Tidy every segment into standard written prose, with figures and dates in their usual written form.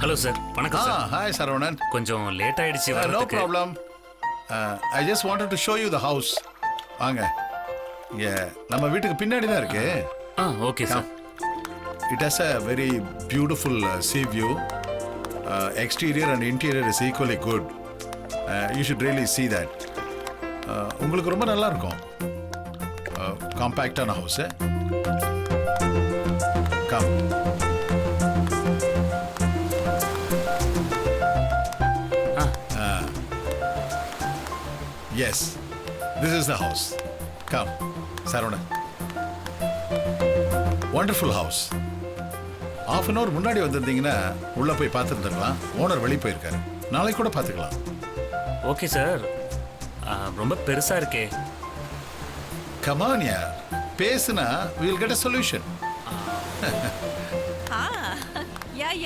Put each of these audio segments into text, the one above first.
Hello sir, வணக்கம் sir. Hi Saravanan. கொஞ்சம் late ஆயிடுச்சு No வரதுக்கு. problem. I just wanted to show you the house. வாங்க. இங்க நம்ம வீட்டுக்கு பின்னாடி தான் இருக்கு. Okay sir. It has a very beautiful sea view. Exterior and interior is equally good. You should really see that. உங்களுக்கு ரொம்ப நல்லா இருக்கும். காம்பாக்டான house. Come. Yes, this is the house. Come, Saravanan. Wonderful house. Half an hour முன்னாடி வந்திருந்தீங்கன்னா உள்ள போய் பார்த்துருந்துருக்கலாம். Owner வெளியே போயிருக்காரு. நாளைக்கு கூட பார்த்துக்கலாம். Okay sir. ரொம்ப பெருசா இருக்கே. Come on, yaar. பேசுனா we'll get a solution.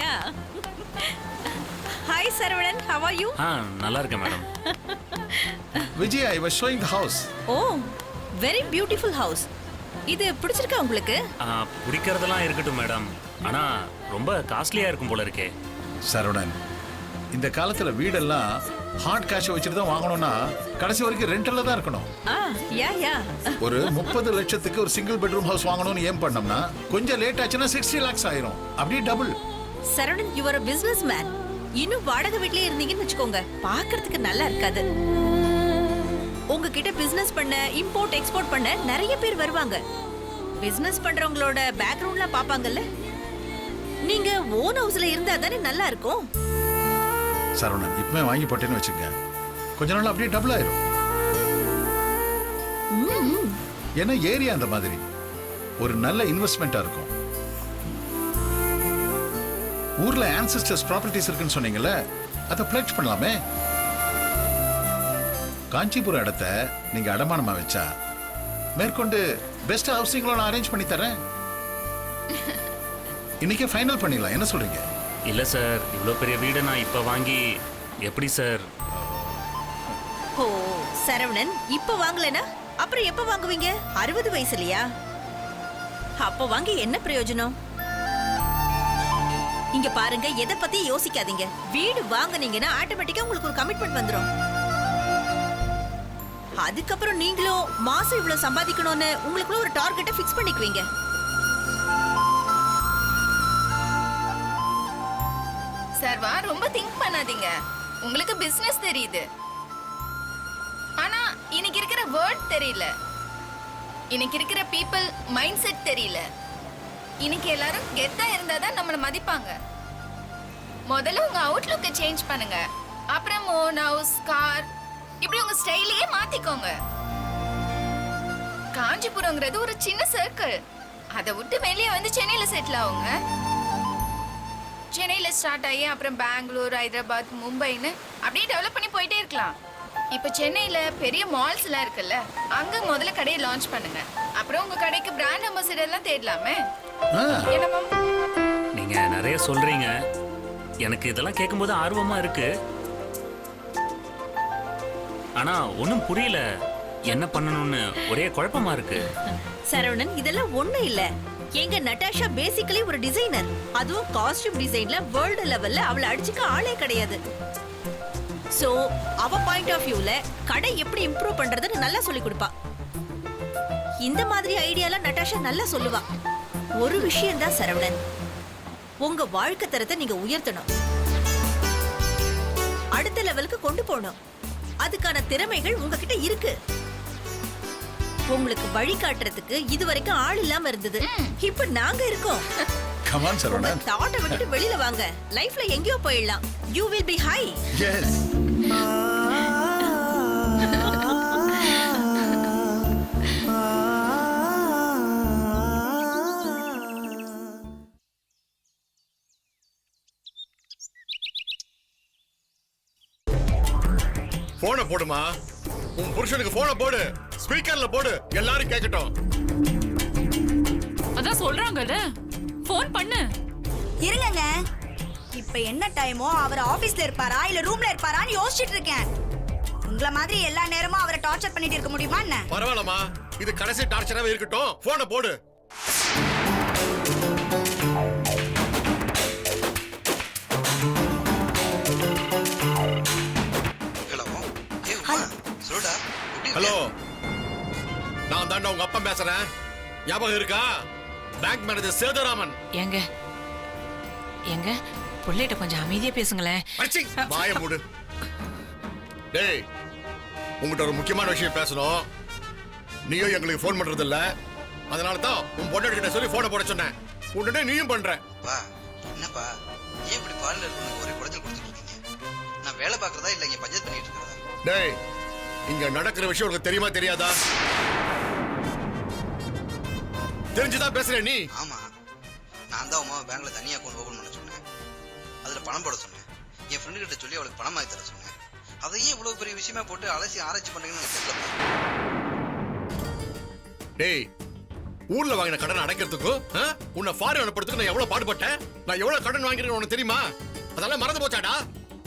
Yeah. Hi Saravanan, how are you? நல்லா இருக்கேன் madam. Vijay, I was showing the house. Oh, very beautiful house. இது பிடிச்சிருக்கா உங்களுக்கு? பிடிக்கிறதெல்லாம் இருக்கட்டும் மேடம். ஆனா ரொம்ப காஸ்ட்லியா இருக்கும் போல இருக்கே. சரவணன், இந்த காலத்துல வீடெல்லாம் ஹார்ட் கேஷ் வச்சுட்டு தான் வாங்கணும்னா கடைசி வரைக்கும் ரெண்டல்ல தான் இருக்கணும். யா. ஒரு 30 லட்சத்துக்கு ஒரு சிங்கிள் பெட்ரூம் ஹவுஸ் வாங்கணும்னு ஏம் பண்ணோம்னா கொஞ்சம் லேட் ஆச்சுன்னா 60 lakhs ஆயிரும். அப்படியே double. Saravanan, you are a businessman. இன்னும் வாடகை வீட்லயே இருந்தீங்கன்னு வச்சுக்கோங்க, பார்க்கிறதுக்கு நல்லா இருக்காது. உங்ககிட்ட பிசினஸ் பண்ண, இம்போர்ட் எக்ஸ்போர்ட் பண்ண நிறைய பேர் வருவாங்க. பிசினஸ் பண்றவங்களோட பேக்ரவுண்ட்லாம் பாப்பாங்கல்ல. நீங்க ஓன் ஹவுஸ்ல இருந்தா தானே நல்லா இருக்கும். சரவணன், இப்பவே வாங்கி போட்டேன்னு வச்சுங்க, கொஞ்ச நாள் அப்படியே டபுள் ஆயிரும். ஏன்னா ஏரியா அந்த மாதிரி ஒரு நல்ல இன்வெஸ்ட்மெண்டா இருக்கும். ஊர்ல ancestors ப்ராப்பர்ட்டிஸ் இருக்குன்னு சொன்னீங்கல்ல, அதை பிளட்ஜ் பண்ணலாமே. காஞ்சிபுரம் இடத்த நீங்க அடமானமா வச்சா மேற்கொண்டு பெஸ்ட் ஹவுசிங் லோன் அரேஞ்ச் பண்ணி தரேன். இன்னைக்கே ஃபைனல் பண்ணிடலாம். என்ன சொல்றீங்க? இல்ல சார், இவ்வளோ பெரிய வீடை நான் இப்ப வாங்கி எப்படி சார்? ஓ சரவணன், இப்ப வாங்கலனா அப்புறம் எப்ப வாங்குவீங்க? 60 வயசுலயா? அப்ப வாங்கி என்ன பிரயோஜனம்? இங்க பாருங்க, எதை பத்தி யோசிக்காதீங்க. வீடு வாங்குனீங்கன்னா ஆட்டோமேட்டிக்கா உங்களுக்கு ஒரு கமிட்மெண்ட் வந்துரும். அதுக்கப்புறம் நீங்களும் மாசம் இவ்வளவு சம்பாதிக்கணும்னு உங்களுக்குள்ள ஒரு டார்கெட்டை ஃபிக்ஸ் பண்ணிக்குவீங்க. சர்வா, ரொம்ப திங்க் பண்ணாதீங்க. உங்களுக்கு பிசினஸ் தெரியுது, ஆனா இன்னைக்கு இருக்கிற வேர்ட் தெரியல. இன்னைக்கு இருக்கிற பீப்பிள் மைண்ட் செட் தெரியல. இன்னைக்கு எல்லாரும் கெத்தா இருந்தாதான் நம்மள மதிப்பாங்க. முதல்ல உங்க அவுட்லுக்கை சேஞ்ச் பண்ணுங்க. அப்புறம் ஓன் ஹவுஸ், கார், இப்படி உங்க ஸ்டைலையே மாத்திக்கோங்க. காஞ்சிபுரம்ங்கிறது ஒரு சின்ன சர்க்கிள். அதை விட்டு வெளியே வந்து சென்னையில செட்டில் ஆகுங்க. சென்னையில ஸ்டார்ட் ஆகி அப்புறம் பெங்களூர், ஹைதராபாத், மும்பைன்னு அப்படியே டெவலப் பண்ணி போயிட்டே இருக்கலாம். இப்ப சென்னையில பெரிய மால்ஸ் எல்லாம் இருக்குல்ல, அங்க முதல்ல கடையை லான்ச் பண்ணுங்க. அப்புறம் உங்க கடைக்கு பிராண்ட் அம்பாசிடர் எல்லாம் தேடலாமே. நீங்க நிறைய சொல்றீங்க. எனக்கு இதெல்லாம் கேட்கும்போது ஆர்வமா இருக்கு. ஆனா ஒண்ணும் புரியல. என்ன பண்ணணும்னு ஒரே குழப்பமா இருக்கு. சரவணன், இதெல்லாம் ஒண்ணும் இல்ல. எங்க நட்டாஷா பேசிக்கலி ஒரு டிசைனர். அதுவும் காஸ்டியூம் டிசைன்ல வேர்ல்ட் லெவல்ல அவளை அடிச்சுக்க ஆளே கிடையாது. சோ அவ பாயிண்ட் ஆஃப் வியூல கடை எப்படி இம்ப்ரூவ் பண்றதுன்னு நல்லா சொல்லி கொடுப்பா. இந்த மாதிரி ஐடியாலாம் நட்டாஷா நல்லா சொல்லுவா. ஒரு விஷயம் தான் சரவணன், உங்க வாழ்க்கை தரத்தை நீங்க உயர்த்தணும், அடுத்த லெவலுக்கு கொண்டு போகணும். அதுக்கான திறமைகள் உங்ககிட்ட இருக்கு. உங்களுக்கு வழிகாட்டுறதுக்கு இதுவரைக்கும் ஆள் இல்லாம இருந்தது, இப்ப நாங்க இருக்கோம். Come on, Saravanan. தாட்ட விட்டு வெளியில வாங்க. லைஃப்ல எங்கேயோ போயிடலாம். You will be high. Yes. போன போடுமா, உன் புருஷனுக்கு போன போடு, ஸ்பீக்கர்ல போடு, எல்லாரும் கேட்கட்டும். அதான் சொல்றாங்கல்ல, போன் பண்ணு. இருங்கங்க, இப்ப என்ன டைமோ அவர் ஆபீஸ்ல இருப்பாரா இல்ல ரூம்ல இருப்பாரான்னு யோசிச்சுட்டு இருக்கேன். உங்கள மாதிரி எல்லா நேரமும் அவரை டார்ச்சர் பண்ணிட்டு இருக்க முடியுமா என்ன? பரவாயில்லமா, இது கடைசி டார்ச்சராவே இருக்கட்டும். போன போடு. ஹலோ, நான் தாண்டா உங்க அப்பா பேசுறேன். ஞாபகம் இருக்கா? Bank manager Sethuraman. ஏங்க ஏங்க புள்ளைகிட்ட கொஞ்சம் அமைதியா பேசுங்களேன். அச்சி, வாயை மூடு. டேய், உங்ககிட்ட ஒரு முக்கியமான விஷயம் பேசணும். நீயும் எங்களுக்கு ஃபோன் பண்றது இல்ல. அதனால தான் உன் பொண்டாட்டிகிட்ட சொல்லி போனை போட சொன்னேன். உடனே நீயும் பண்ற. பா, என்னப்பா ஏன் இப்படி பார்லர் உனக்கு ஒரே குடைச்சல் கொடுத்துட்டு இருக்கீங்க? நான் வேலை பார்க்கறதா இல்ல இங்க பட்ஜெட் பண்ணிட்டு இருக்கறதா? டேய், இங்க நடக்கிற விஷயம் உனக்கு தெரியுமா தெரியாதா? தெரிஞ்சுதான் பேசுறேன் நீ. ஆமா, நான் தான் உமா பேங்க்ல தனியா அக்கௌண்ட் ஓபன் பண்ண சொன்னேன். அதுல பணம் போட சொன்னேன். என் ஃப்ரெண்டு கிட்ட சொல்லி அவளுக்கு பணம் வாங்கி தர சொன்னேன். அதையே இவ்வளவு பெரிய விஷயமா போட்டு அலசி ஆராய்ச்சி பண்றீங்கன்னு எனக்கு தெரியல. டேய், ஊர்ல வாங்கின கடன் அடைக்கிறதுக்கும் உன்னை ஃபாரின் அனுப்புறதுக்கு நான் எவ்வளவு பாடுபட்டேன். நான் எவ்வளவு கடன் வாங்கிருக்கேன் உனக்கு தெரியுமா? அதெல்லாம் மறந்து போச்சாடா?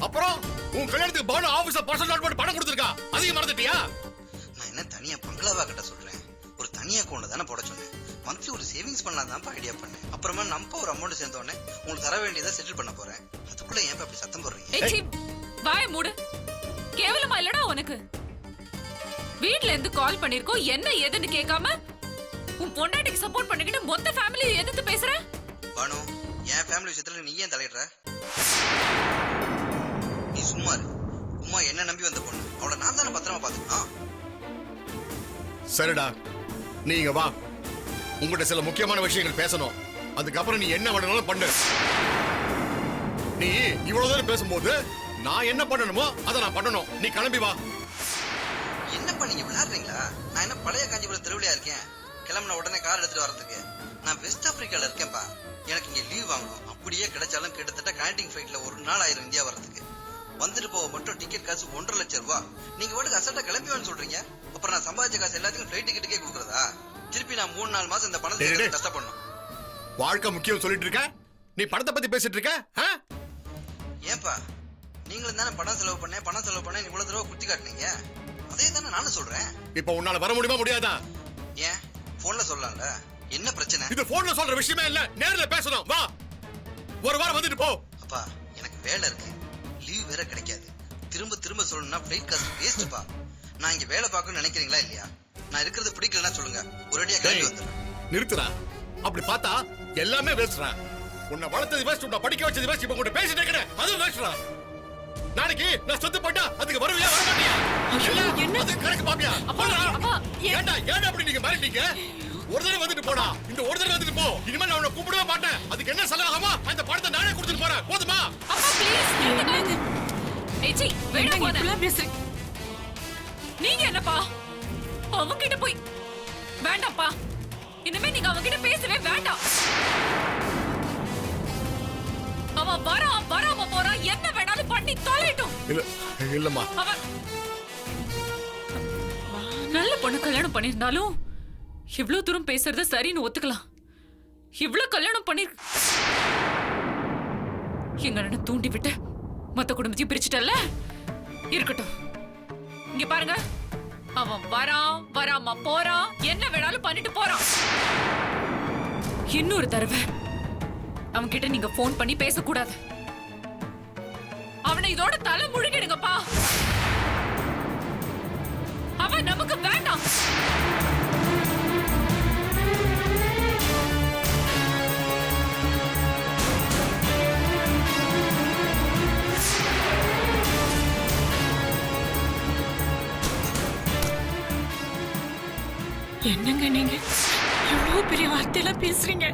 அப்புறம் உன் கல்யாணத்துக்கு பானு ஆபீஸ்ல பர்சனல் நோட் போட்டு பணம் கொடுத்துருக்கா, அதையும் மறந்துட்டியா? நான் என்ன தனியா பங்களாவா கிட்ட சொல்றேன். ஒரு தனி அக்கௌண்ட் தானே போட சொன்னேன். மந்த்லி ஒரு சேவிங்ஸ் பண்ணலாம் ஐடியா பண்ணேன். அப்புறமா நம்ம ஒரு அமௌண்ட் சேர்ந்த உடனே உங்களுக்கு தர வேண்டியதை செட்டில் பண்ண போறேன். அதுக்குள்ள ஏன் அப்படி சத்தம் போடுறீங்க? ஏச்சி வாய மூடு. கேவலமா இல்லடா உனக்கு? வீட்ல இருந்து கால் பண்ணிருக்கோம், என்ன ஏதுன்னு கேட்காம உன் பொண்டாட்டிக்கு சப்போர்ட் பண்ணிக்கிட்டு மொத்த ஃபேமிலியை எதிர்த்து பேசுற. பானு, என் ஃபேமிலி விஷயத்துல நீ ஏன் தலையிடுற? நீ சும்மா இரு. உமா என்ன நம்பி வந்த பொண்ணு, அவளை நான் தானே பத்திரமா பாத்துக்கணும். சரிடா, நீங்க வா. உங்ககிட்ட சில முக்கியமான விஷயங்கள் பேசணும். அதுக்கப்புறம் நீ என்ன வேணாலும் பண்ணு. நீ இவ்வளவு தூரம் பேசும்போது நான் என்ன பண்ணணுமோ அதை நான் பண்ணணும். நீ கிளம்பி வா. என்னப்பா நீங்க விளையாடுறீங்களா? நான் என்ன பழைய காஞ்சிபுரம் திருவிழையா இருக்கேன்? கிளம்பின உடனே கார் எடுத்துட்டு வரதுக்கு. நான் வெஸ்ட் ஆப்பிரிக்கால இருக்கேன்ப்பா. எனக்கு இங்க லீவ் வாங்கணும். அப்படியே கிடைச்சாலும் கிட்டத்தட்ட கனெக்டிங் ஃபிளைட்ல ஒரு நாள் ஆயிரம் இந்தியா வர்றதுக்கு. வந்துட்டு போக மட்டும் டிக்கெட் காசு 1.5 லட்சம் ரூபாய். நீங்க வாட்டுக்கு அசல்ட்டா கிளம்பிவான்னு சொல்றீங்க. அப்புறம் நான் சம்பாதிச்ச காசு எல்லாத்துக்கும் ஃபிளைட் டிக்கெட்டுக்கே கொடுக்குறதா? திருப்பி நான் 3-4 மாசம் இந்த பணத்தை கஷ்டப்படணும். வாழ்க்கை முக்கியம் சொல்லிட்டு இருக்க, நீ பணத்தை பத்தி பேசிட்டு இருக்க. ஏன்பா, நீங்களும் தானே பணம் செலவு பண்ணேன் இவ்வளவு தடவை குத்தி காட்டினீங்க. அதே தானே நானும் சொல்றேன். இப்ப உன்னால வர முடியுமா முடியாதா? ஏன் போன்ல சொல்லலாம்ல? என்ன பிரச்சனை? இது போன்ல சொல்ற விஷயமே இல்ல, நேர்ல பேசணும். வா, ஒரு வாரம் வந்துட்டு போ. அப்பா, எனக்கு வேலை இருக்கு, லீவ் வேற கிடைக்காது. திரும்ப திரும்ப சொல்லணும்னா ஃபிளைட் காசு வேஸ்ட்பா. நான் இங்க வேலை பார்க்கணும்னு நினைக்கிறீங்களா இல்லையா? நான் இருக்கிறது பிடிக்கலன்னா சொல்லுங்க, ஒரேடியா கிளம்பி வந்துடுறேன். நிறுத்துறா. அப்படி பார்த்தா எல்லாமே வேஸ்ட்ரா. உன்னை வளர்த்தது வேஸ்ட், உன்னை படிக்க வச்சது வேஸ்ட். இப்ப உன்கிட்ட பேசிட்டே இருக்கேன், அதுவும் வேஸ்ட்ரா. நாளைக்கு நான் சொத்து போட்டா அதுக்கு வருவியா வர மாட்டியா? என்ன அது கணக்கு பாப்பியா? ஏண்டா அப்படி நீங்க மாறிட்டீங்க? ஒரு தடவை வந்துட்டு போடா, இந்த ஒரு தடவை வந்துட்டு போ. இனிமே நான் உன்னை கூப்பிடவே மாட்டேன். அதுக்கு என்ன செலவாகுமா அந்த பணத்தை நானே கொடுத்துட்டு போறேன். போதுமா? அப்பா ப்ளீஸ். ஏச்சி வேணா போடா பேசு. நீங்க என்னப்பா அவங்க கிட்ட போய் வேண்டாம்ப்பா. இனிமே நீங்க அவங்க கிட்ட பேசவே வேண்டாம். அவன் வராம போறான், என்ன வேணாலும் பண்ணி தொலைட்டும். இல்லம்மா, அவன் நல்ல பொண்ணு கல்யாணம் பண்ணிருந்தாலும் இவ்வளவு தூரம் பேசுறத சரின்னு ஒத்துக்கலாம். இவ்வளவு கல்யாணம் பண்ணி எங்க அண்ணனை தூண்டி விட்டு மொத்த குடும்பத்தையும் பிரிச்சுட்டல்ல, இருக்கட்டும். இங்க பாருங்க, அவன் வராம போறான், என்ன வேணாலும் பண்ணிட்டு போறான். இன்னொரு தடவை அவன் கிட்ட நீங்க போன் பண்ணி பேசக்கூடாது. அவனை இதோட தலை முழுகிடுங்கப்பா. அவன் நமக்கு வேண்டாம். என்னங்க நீங்க எவ்வளவு பெரிய வார்த்தையெல்லாம் பேசுறீங்க?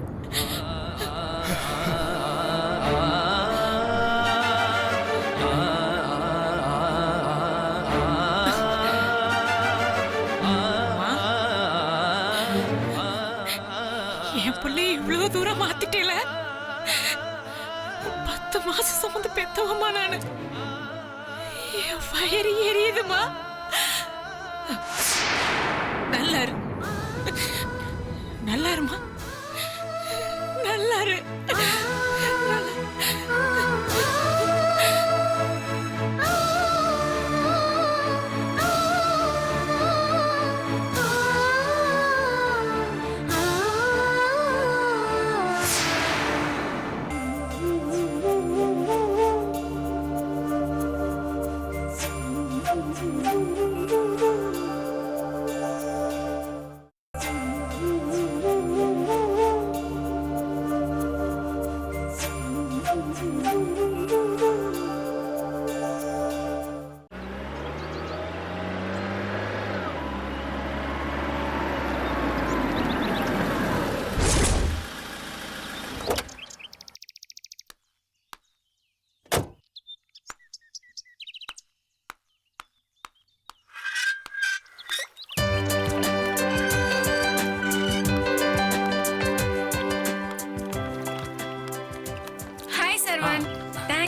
என் பிள்ளைய இவ்வளவு தூரம் மாத்திட்டேல. 10 மாசம் சுமந்து பெத்தவமா நானு. என் வயிறு எரியுதுமா. நல்லாரு நல்லாருமா, நல்லாரு.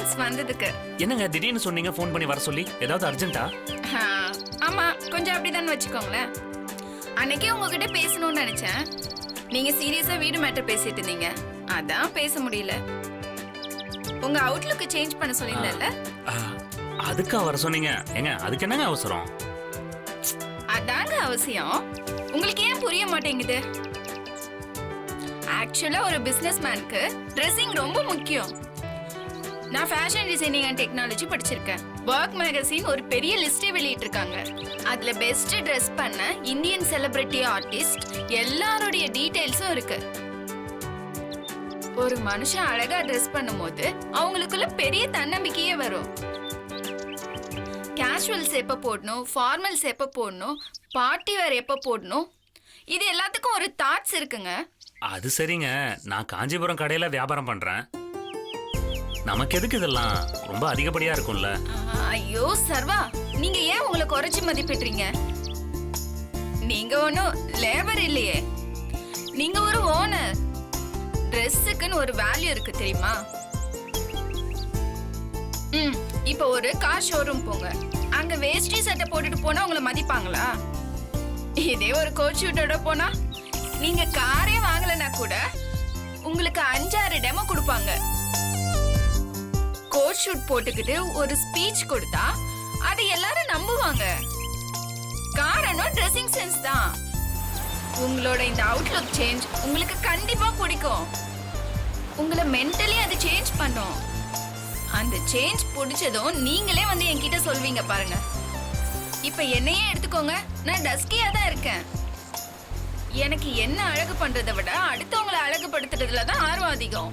தேங்க்ஸ் வந்ததுக்கு. என்னங்க திடீர்னு சொன்னீங்க ஃபோன் பண்ணி வர சொல்லி? ஏதாவது அர்ஜென்ட்டா? ஆமா, கொஞ்சம் அப்படிதான் வச்சுக்கோங்களேன். அன்னைக்கே உங்ககிட்ட பேசணும்னு நினைச்சேன். நீங்க சீரியஸா வீடு மேட்டர் பேசிட்டு இருந்தீங்க, அதான் பேச முடியல. உங்க அவுட்லுக் சேஞ்ச் பண்ண சொல்லியிருந்தேன்ல, அதுக்கா வர சொன்னீங்க? ஏங்க அதுக்கு என்னங்க அவசரம்? அதாங்க அவசியம். உங்களுக்கு ஏன் புரிய மாட்டேங்குது? ஆக்சுவலா ஒரு பிசினஸ் மேனுக்கு ட்ரெஸ்ஸிங் ரொம்ப முக்கியம். நான் ஃபேஷன் டிசைனிங் அண்ட் டெக்னாலஜி படிச்சிருக்கேன். ஒர்க் மேகசின் ஒரு பெரிய லிஸ்டே வெளியிட்டு இருக்காங்க. அதுல பெஸ்ட் ட்ரெஸ் பண்ண இந்தியன் செலிபிரிட்டி ஆர்டிஸ்ட் எல்லாரோடைய டீடைல்ஸும் இருக்கு. ஒரு மனுஷன் அழகா ட்ரெஸ் பண்ணும்போது அவங்களுக்குள்ள பெரிய தன்னம்பிக்கையே வரும். கேஷுவல்ஸ் எப்ப போடணும், ஃபார்மல்ஸ் எப்ப போடணும், பார்ட்டி வேர் எப்ப போடணும், இது எல்லாத்துக்கும் ஒரு தாட்ஸ் இருக்குங்க. அது சரிங்க, நான் காஞ்சிபுரம் கடையில வியாபாரம் பண்றேன். நமக்கு எதுக்கு இதெல்லாம்? ரொம்ப அதிகப்படியா இருக்கும்ல. ஐயோ சர்வா, நீங்க ஏன் உங்களை குறைச்சு மதிப்பிடுறீங்க? நீங்க ஒன்னும் லேபர் இல்லையே, நீங்க ஒரு ஓனர். ட்ரெஸ்ஸுக்குன்னு ஒரு வேல்யூ இருக்கு தெரியுமா? இப்ப ஒரு கார் ஷோரூம் போங்க, அங்க வேஷ்டி சட்டை போட்டுட்டு போனா உங்களை மதிப்பாங்களா? இதே ஒரு கோட் ஷூட்டோட போனா நீங்க காரே வாங்கலனா கூட உங்களுக்கு 5-6 டெமோ கொடுப்பாங்க. கோட் ஷூட் போட்டுக்கிட்டு ஒரு ஸ்பீச் கொடுத்தா அதை எல்லாரும் நம்புவாங்க. காரணம் ட்ரெஸ்ஸிங் சென்ஸ் தான். உங்களோட இந்த அவுட்லுக் சேஞ்ச் உங்களுக்கு கண்டிப்பா பிடிக்கும். உங்களை மென்டலி அது சேஞ்ச் பண்ணும். அந்த சேஞ்ச் பிடிச்சதும் நீங்களே வந்து என்கிட்ட சொல்வீங்க பாருங்க. இப்ப என்னையே எடுத்துக்கோங்க, நான் டஸ்கியா தான் இருக்கேன். எனக்கு என்ன அழகு பண்றதை விட அடுத்தவங்களை அழகுபடுத்துறதுல தான் ஆர்வம் அதிகம்.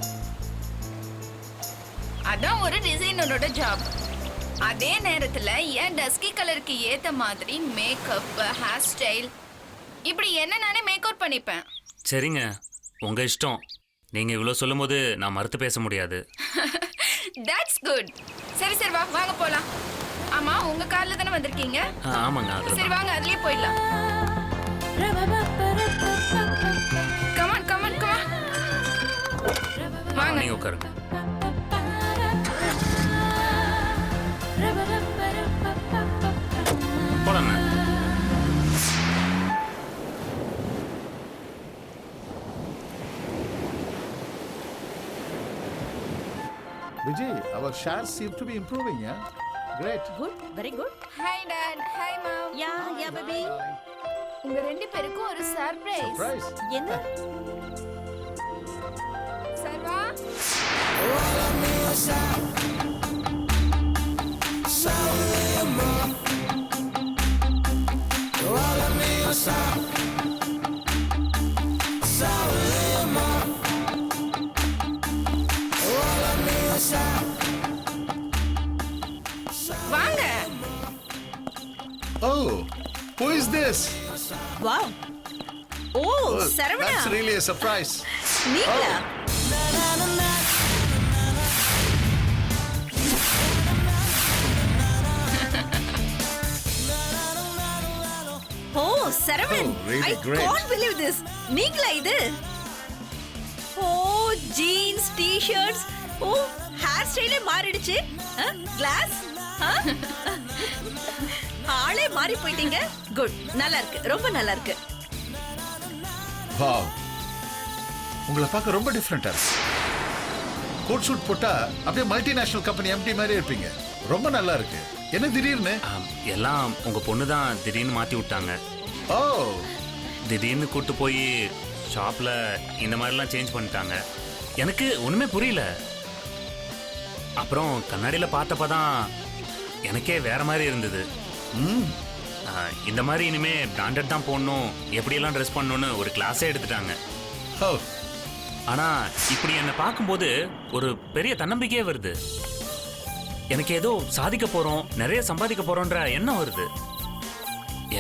அதான் ஒரு டிசைனரோட ஜாப். அதே நேரத்துல என் டஸ்கி கலருக்கு ஏத்த மாதிரி மேக்கப், ஹேர் ஸ்டைல், இப்படி என்ன நானே மேக் அவுட் பண்ணிப்பேன். சரிங்க, உங்க இஷ்டம். நீங்க இவ்வளவு சொல்லும்போது நான் மறுத்து பேச முடியாது. That's good. சரி சரி வா, வாங்க போலாம். ஆமா, உங்க கார்ல தானே வந்திருக்கீங்க? ஆமாங்க. சரி வாங்க, அதுலயே போயிடலாம். கமான் கமான் கமான், வாங்க. நீங்க உட்காருங்க. போலாங்க. Vijay, our shares seem to be improving, yeah? Great. Good, very good. Hi dad, hi mom. Yeah, baby. உங்க ரெண்டு பேருக்கும் ஒரு சர்ப்ரைஸ். Surprise. என்ன? சர்வா, வாங்க. Oh, who is this? Wow. Oh, Saravana. That's really a surprise. நீங்களா? ஓ, Saravanan. Oh, really I great. can't believe this. நீங்களா இது? ஓ, jeans, T-shirts. ஓ, hair ஸ்டைலே மாறிடுச்சு. கிளாஸ். ஆளே மாறி போயிட்டீங்க. குட், நல்லா இருக்கு, ரொம்ப நல்லா இருக்கு. Wow. உங்களை பார்க்க ரொம்ப டிஃப்ரெண்டா இருக்கு. கோட் சூட் போட்டா அப்படியே மல்டிநேஷனல் கம்பெனி எம்டி மாதிரி இருப்பீங்க. ரொம்ப நல்லா இருக்கு. என்ன திடீர்னு? எல்லாம் உங்க பொண்ணு தான் திடீர்னு மாத்தி விட்டாங்க. ஓ, திடீர்னு கூட்டு போய் ஷாப்ல இந்த மாதிரிலாம் சேஞ்ச் பண்ணிட்டாங்க. எனக்கு ஒண்ணுமே புரியல. அப்புறம் கண்ணாடியில பார்த்தப்பதான் எனக்கே வேற மாதிரி இருந்தது. இந்த மாதிரி இனிமே பிராண்டட் தான் போடணும், எப்படியெல்லாம் ட்ரெஸ் பண்ணணும்னு ஒரு கிளாஸே எடுத்துட்டாங்க. ஓ, ஆனா இப்படி என்னை பார்க்கும்போது ஒரு பெரிய தன்னம்பிக்கையே வருது. எனக்கு ஏதோ சாதிக்க போறோம், நிறைய சம்பாதிக்க போறோன்ற எண்ணம் வருது.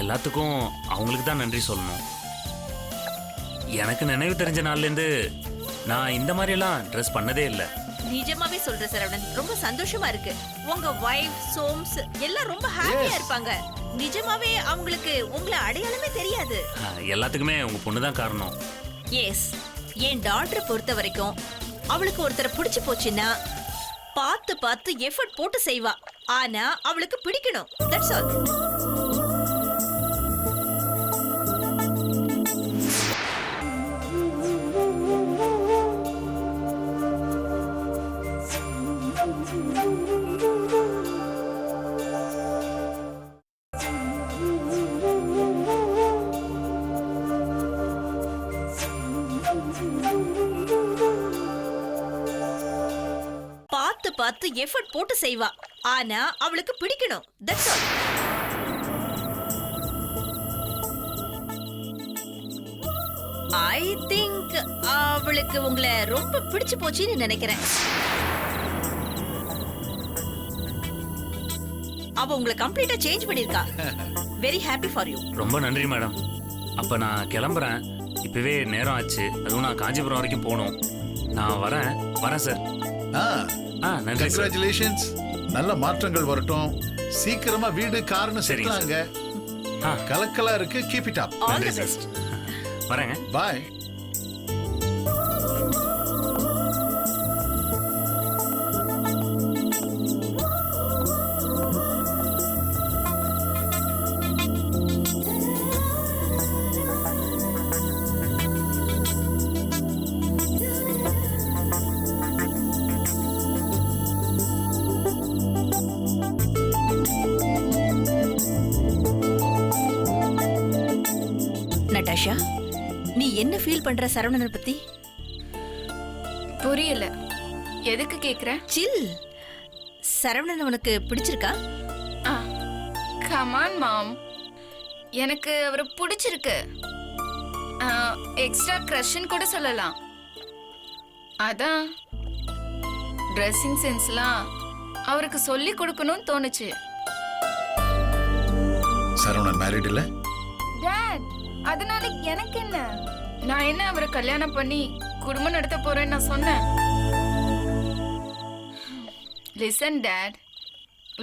எல்லாத்துக்கும் அவங்களுக்கு தான் நன்றி சொல்லணும். எனக்கு நினைவு தெரிஞ்ச நாள்லேருந்து நான் இந்த மாதிரிலாம் ட்ரெஸ் பண்ணதே இல்லை. நிஜமாவே சொல்ற சரவணன், ரொம்ப சந்தோஷமா இருக்கு. உங்க வைஃப், சோம்ஸ் எல்லாம் ரொம்ப ஹாப்பியா இருப்பாங்க. நிஜமாவே அவங்களுக்கு உங்களை அடையாளமே தெரியாது. எல்லாத்துக்குமே உங்க பொண்ணு தான் காரணம். எஸ், என் டாட்டரை பொறுத்த வரைக்கும் அவளுக்கு ஒருத்தரை பிடிச்சு போச்சுன்னா பார்த்து பார்த்து எஃபர்ட் போட்டு செய்வா, ஆனா அவளுக்கு பிடிக்கணும். That's all. பார்த்து பார்த்து எஃபர்ட் போட்டு செய்வா, ஆனா அவளுக்கு பிடிக்கணும். That's all. ஐ திங்க் அவளுக்கு உங்களை ரொம்ப பிடிச்சு போச்சுன்னு நினைக்கிறேன். அவ உங்களை கம்ப்ளீட்டா சேஞ்ச் பண்ணிருக்கா. Very happy for you. ரொம்ப நன்றி மேடம். அப்ப நான் கிளம்புறேன். இப்பவே நேரம் ஆச்சு. அதுவும் நான் காஞ்சிபுரம் வரைக்கும் போகணும். நான் வரேன் சார். நன்றி. கங்க்ராச்சுலேஷன்ஸ். நல்ல மாற்றங்கள் வரட்டும். சீக்கிரமா வீடு கார்னு சரிங்க செட்டிலாங்க. கலக்கலா இருக்கு. Keep it up. All the best. வரேங்க. பாய். நட்டாஷா, நீ என்ன ஃபீல் பண்ற சரவணனை பத்தி? புரியல, எதுக்கு கேக்குற? சில். சரவணன் உனக்கு பிடிச்சிருக்கா? கமான் மாம், எனக்கு அவரை பிடிச்சிருக்கு. எக்ஸ்ட்ரா க்ரஷ்ன்னு கூட சொல்லலாம். அதான் ட்ரெஸ்ஸிங் சென்ஸ்லாம் அவருக்கு சொல்லி கொடுக்கணும்னு தோணுச்சு. சரவணன் மேரிட் இல்ல? டாட், அதனால எனக்கு என்ன? நான் என்ன அவரை கல்யாணம் பண்ணி குடும்பம் நடத்த போறேன்னு நான் சொன்னேன்? Listen dot,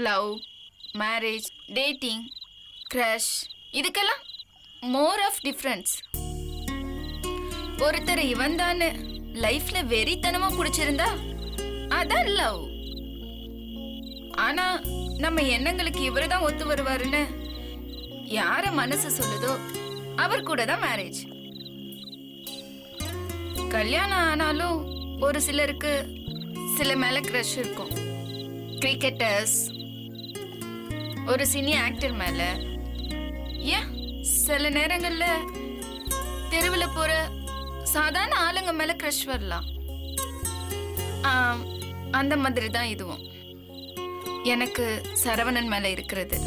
love, marriage, dating, crush, இதுக்கெல்லாம் மோர் ஆஃப் டிஃபரன்ஸ். ஒருத்தர் இவன் தானே லைஃப்ல வெறித்தனமா பிடிச்சிருந்தா அதான் லவ். ஆனா நம்ம எண்ணங்களுக்கு இவரு தான் ஒத்து வருவாருன்னு யார மனசு சொல்லுதோ அவர் கூட தான் மேரேஜ். கல்யாணம் ஆனாலும் ஒரு சிலருக்கு சில மேல கிரஷ் இருக்கும். கிரிக்கெட்டர்ஸ், ஒரு சினி ஆக்டர் மேல, ஏன் சில நேரங்கள்ல தெருவில் போற சாதாரண ஆளுங்க மேல கிரஷ் வரலாம். அந்த மாதிரி தான் இதுவும் எனக்கு சரவணன் மேல இருக்கிறது.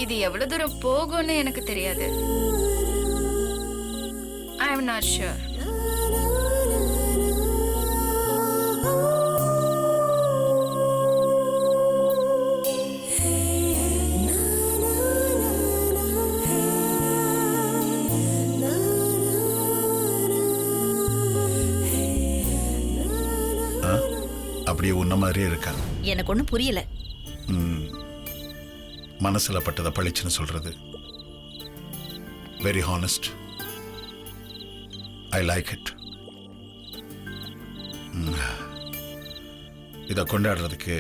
இது எவ்வளவு தூரம் போகும்னு எனக்கு தெரியாது. I am not sure. அப்படியே உன்ன மாதிரியே இருக்காங்க. எனக்கு ஒண்ணும் புரியல. மனசுல பட்டதை பழிச்சுன்னு சொல்றது very honest. I like it. இதை கொண்டாடுறதுக்கு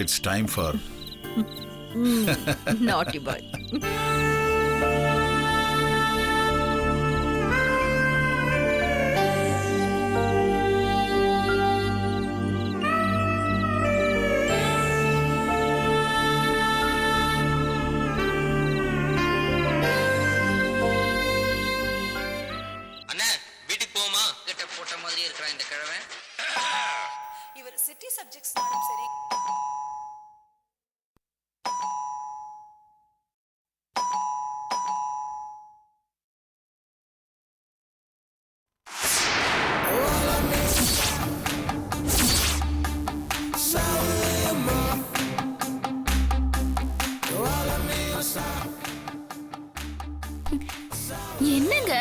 இட்ஸ் டைம் ஃபார் நாட்டி பாய். என்னங்க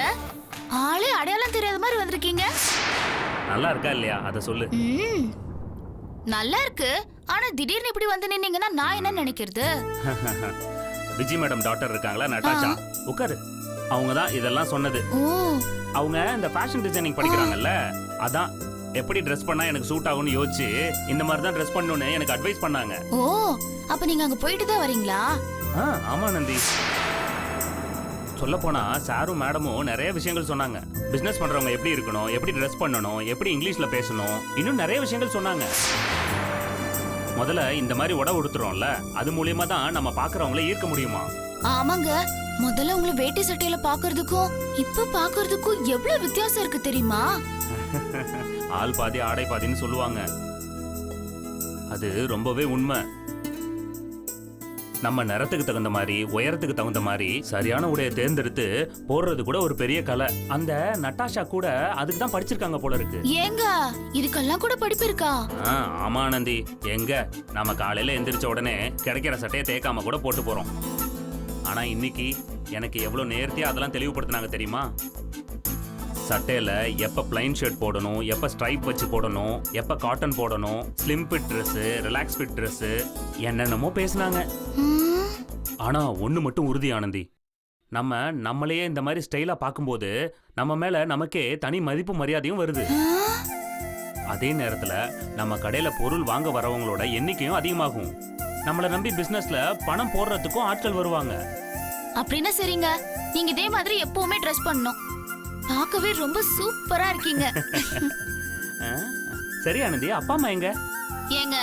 ஆளே அடையாளம் தெரியாத மாதிரி வந்திருக்கீங்க? நல்லா இருக்கா இல்லையா அத சொல்லு. நல்லா இருக்கு. ஆனா திடீர்னு இப்படி வந்து நின்னீங்கன்னா நான் என்ன நினைக்கிறது? விஜி மேடம் டாக்டர் இருக்காங்களா நட்டாஷா, உட்காரு. அவங்க தான் இதெல்லாம் சொன்னது. அவங்க இந்த ஃபேஷன் டிசைனிங் படிக்கிறாங்கல்ல, அதான் எப்படி ட்ரெஸ் பண்ணா எனக்கு சூட் ஆகும்னு யோசிச்சு இந்த மாதிரி தான் ட்ரெஸ் பண்ணணும்னு எனக்கு அட்வைஸ் பண்ணாங்க. ஓ அப்ப நீங்க அங்க போயிட்டு தான் வரீங்களா? ஆமா நந்தி. சொல்ல போனா சாரும் மேடமும் நிறைய விஷயங்கள் சொன்னாங்க. பிசினஸ் பண்றவங்க எப்படி இருக்கணும், எப்படி ட்ரெஸ் பண்ணணும், எப்படி இங்கிலீஷ்ல பேசணும், இன்னும் நிறைய விஷயங்கள் சொன்னாங்க. முதல்ல இந்த மாதிரி உடை உடுத்துறோம்ல, அது மூலியமா தான் நம்ம பாக்குறவங்கள ஈர்க்க முடியுமா? ஆமாங்க, முதல்ல உங்களை வேட்டி சட்டையில பாக்குறதுக்கும் இப்ப பாக்குறதுக்கும் எவ்வளவு வித்தியாசம் இருக்கு தெரியுமா? ஆள் பாதி ஆடை பாதின்னு சொல்லுவாங்க. அது ரொம்பவே உண்மை. நம்ம நிறத்துக்கு தகுந்த மாதிரி, உயரத்துக்கு தகுந்த மாதிரி சரியான உடையை தேர்ந்தெடுத்து போடுறது கூட ஒரு பெரிய கலை. அந்த நட்டாஷா கூட அதுக்கு தான் படிச்சிருக்காங்க போல இருக்கு. ஏங்க இதுக்கெல்லாம் கூட படிப்பு இருக்கா? ஆமா நந்தி. எங்க நம்ம காலையில எந்திரிச்ச உடனே கிடைக்கிற சட்டையை தேய்க்காம கூட போட்டு போறோம். ஆனா இன்னைக்கு எனக்கு எவ்வளவு நேர்த்தியா அதெல்லாம் தெளிவுபடுத்தினாங்க தெரியுமா? சட்டையில எப்ப பிளைன் ஷர்ட் போடணும், எப்ப ஸ்ட்ரைப் வச்சு போடணும், எப்ப காட்டன் போடணும், slim fit dress, relax fit dress, என்னென்னமோ பேசினாங்க. ஆனா ஒண்ணு மட்டும் உறுதி ஆனந்தி, நம்மளையே இந்த மாதிரி ஸ்டைலா பார்க்கும்போது நம்ம மேல நமக்கே தனி மதிப்பு மரியாதையும் வருது. அதே நேரத்துல நம்ம கடையில பொருள் வாங்க வரவங்களோட எண்ணிக்கையும் அதிகமாகும். நம்மளை நம்பி பிசினஸ்ல பணம் போடுறதுக்கும் ஆட்கள் வருவாங்க. அப்படின்னா சரிங்க, நீங்க இதே மாதிரி எப்பவுமே ட்ரெஸ் பண்ணணும். பார்க்கவே ரொம்ப சூப்பரா இருக்கீங்க. சரி ஆனந்தி, அப்பா அம்மா எங்க? ஏங்க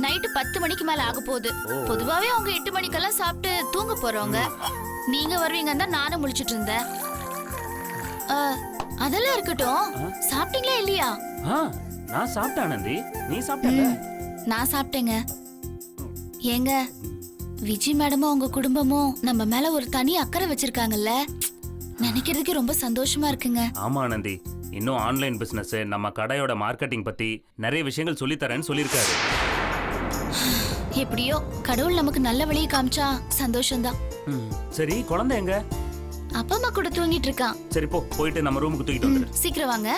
நைட்டு 10 மணிக்கு மேல ஆக போகுது. பொதுவாவே அவங்க 8 மணிக்கெல்லாம் சாப்பிட்டு தூங்க போறவங்க. நீங்க வருவீங்கன்னு தான் நானும் முழிச்சிட்டு இருந்தேன். அதெல்லாம் இருக்கட்டும், சாப்பிட்டீங்களா இல்லையா? நான் சாப்பிட்டேன் ஆனந்தி. நீ சாப்பிட்டல? நான் சாப்பிட்டேங்க. ஏங்க விஜய் மேடமும் அவங்க குடும்பமும் நம்ம மேல ஒரு தனி அக்கறை வச்சிருக்காங்கல்ல, நினைக்கிறதுக்கு ரொம்ப சந்தோஷமா இருக்குங்க. ஆமா ஆனந்தி, இன்னும் ஆன்லைன் பிசினஸ், நம்ம கடையோட மார்க்கெட்டிங் பத்தி நிறைய விஷயங்கள் சொல்லி தரேன்னு சொல்லியிருக்காரு. எப்படியோ கடவுள் நமக்கு நல்ல வழியை காமிச்சா சந்தோஷம்தான். சரி, குழந்தை எங்க? அப்பா அம்மா கூட தூங்கிட்டு இருக்கான். சரி போயிட்டு நம்ம ரூமுக்கு தூக்கிட்டு வந்துரு. சீக்கிரம் வாங்க.